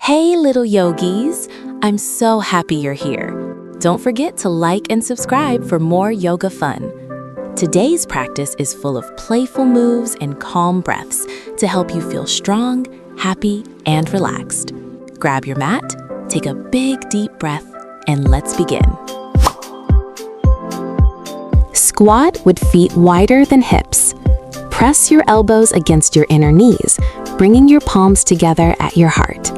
Hey little yogis, I'm so happy you're here. Don't forget to like and subscribe for more yoga fun. Today's practice is full of playful moves and calm breaths to help you feel strong, happy, and relaxed. Grab your mat, take a big deep breath, and let's begin. Squat with feet wider than hips. Press your elbows against your inner knees, bringing your palms together at your heart.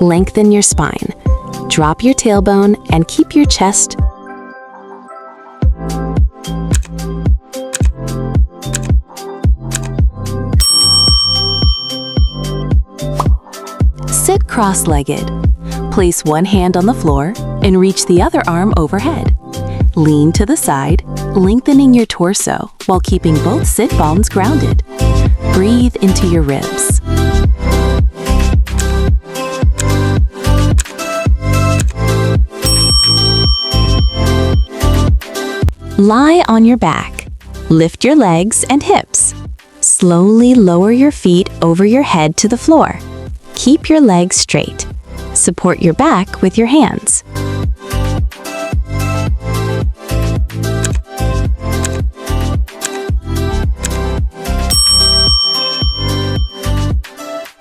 Lengthen your spine. Drop your tailbone and keep your chest. Sit cross-legged. Place one hand on the floor and reach the other arm overhead. Lean to the side, lengthening your torso while keeping both sit bones grounded. Breathe into your ribs. Lie on your back. Lift your legs and hips. Slowly lower your feet over your head to the floor. Keep your legs straight. Support your back with your hands.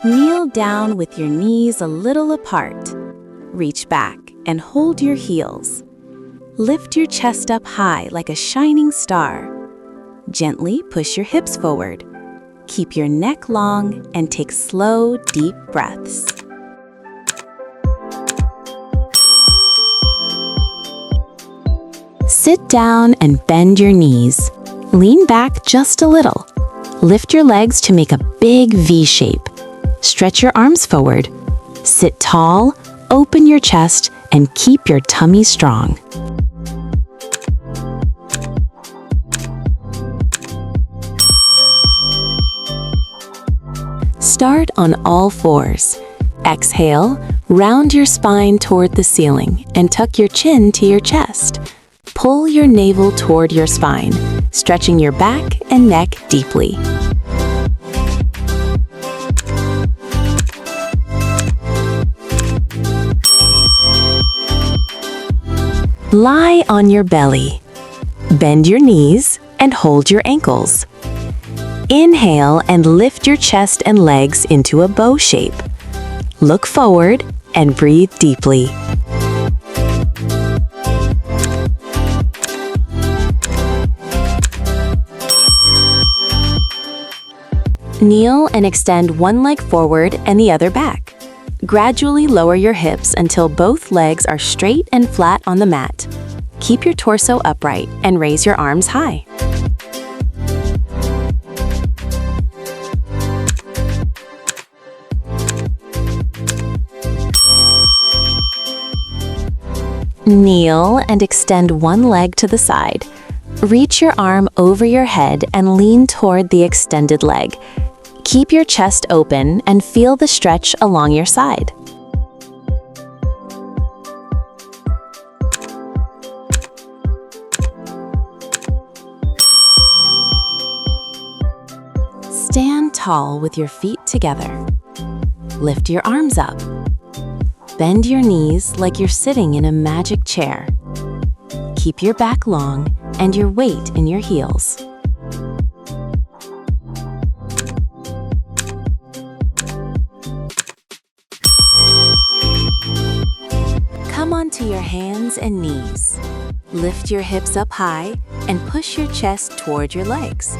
Kneel down with your knees a little apart. Reach back and hold your heels. Lift your chest up high like a shining star. Gently push your hips forward. Keep your neck long and take slow, deep breaths. Sit down and bend your knees. Lean back just a little. Lift your legs to make a big V shape. Stretch your arms forward. Sit tall, open your chest, and keep your tummy strong. Start on all fours. Exhale, round your spine toward the ceiling and tuck your chin to your chest. Pull your navel toward your spine, stretching your back and neck deeply. Lie on your belly. Bend your knees and hold your ankles. Inhale and lift your chest and legs into a bow shape. Look forward and breathe deeply. Kneel and extend one leg forward and the other back. Gradually lower your hips until both legs are straight and flat on the mat. Keep your torso upright and raise your arms high. Kneel and extend one leg to the side. Reach your arm over your head and lean toward the extended leg. Keep your chest open and feel the stretch along your side. Stand tall with your feet together. Lift your arms up. Bend your knees like you're sitting in a magic chair. Keep your back long and your weight in your heels. Come onto your hands and knees. Lift your hips up high and push your chest toward your legs.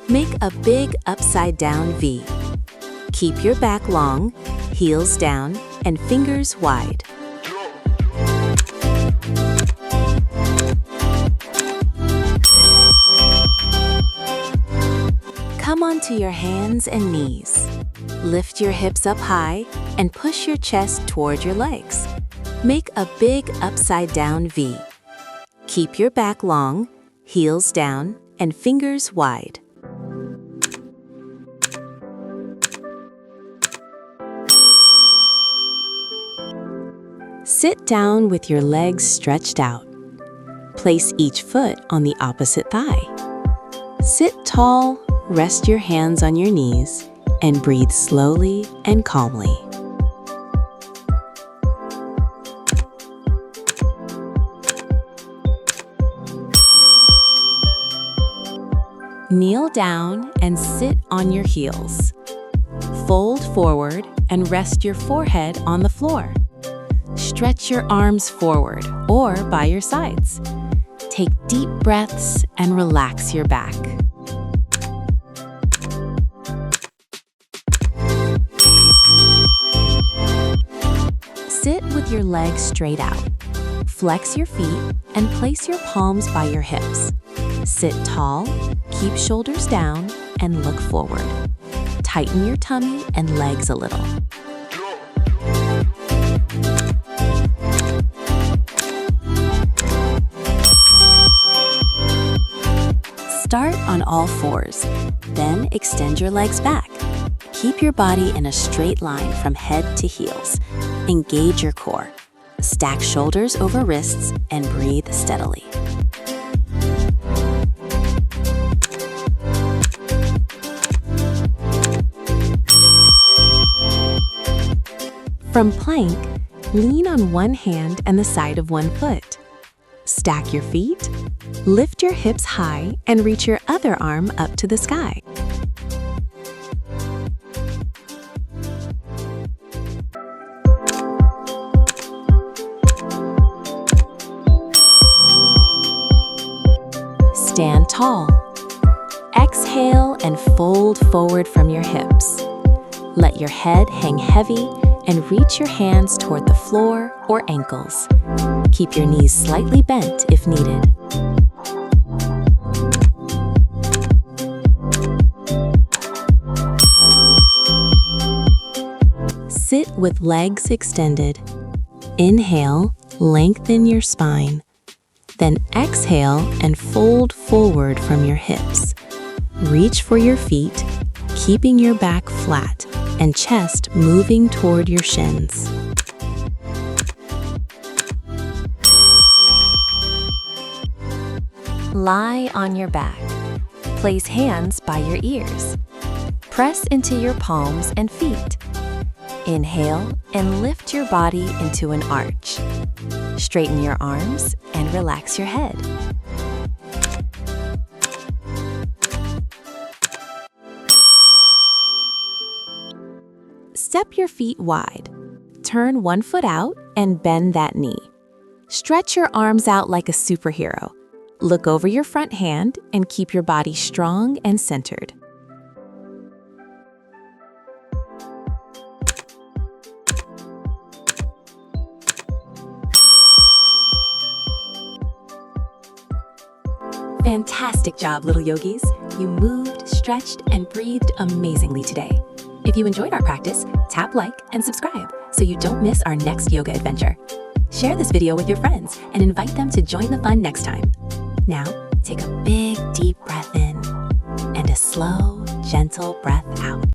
Make a big upside down V. Keep your back long, heels down, and fingers wide. Come onto your hands and knees. Lift your hips up high and push your chest toward your legs. Make a big upside down V. Keep your back long, heels down, and fingers wide. Sit down with your legs stretched out. Place each foot on the opposite thigh. Sit tall, rest your hands on your knees, and breathe slowly and calmly. Kneel down and sit on your heels. Fold forward and rest your forehead on the floor. Stretch your arms forward or by your sides. Take deep breaths and relax your back. Sit with your legs straight out. Flex your feet and place your palms by your hips. Sit tall, keep shoulders down, and look forward. Tighten your tummy and legs a little. Start on all fours, then extend your legs back. Keep your body in a straight line from head to heels. Engage your core. Stack shoulders over wrists and breathe steadily. From plank, lean on one hand and the side of one foot. Stack your feet, lift your hips high, and reach your other arm up to the sky. Stand tall. Exhale and fold forward from your hips. Let your head hang heavy and reach your hands toward the floor or ankles. Keep your knees slightly bent if needed. Sit with legs extended. Inhale, lengthen your spine. Then exhale and fold forward from your hips. Reach for your feet, keeping your back flat and chest moving toward your shins. Lie on your back. Place hands by your ears. Press into your palms and feet. Inhale and lift your body into an arch. Straighten your arms and relax your head. Step your feet wide. Turn one foot out and bend that knee. Stretch your arms out like a superhero. Look over your front hand and keep your body strong and centered. Fantastic job, little yogis. You moved, stretched, and breathed amazingly today. If you enjoyed our practice, tap like and subscribe so you don't miss our next yoga adventure. Share this video with your friends and invite them to join the fun next time. Now, take a big, deep breath in and a slow, gentle breath out.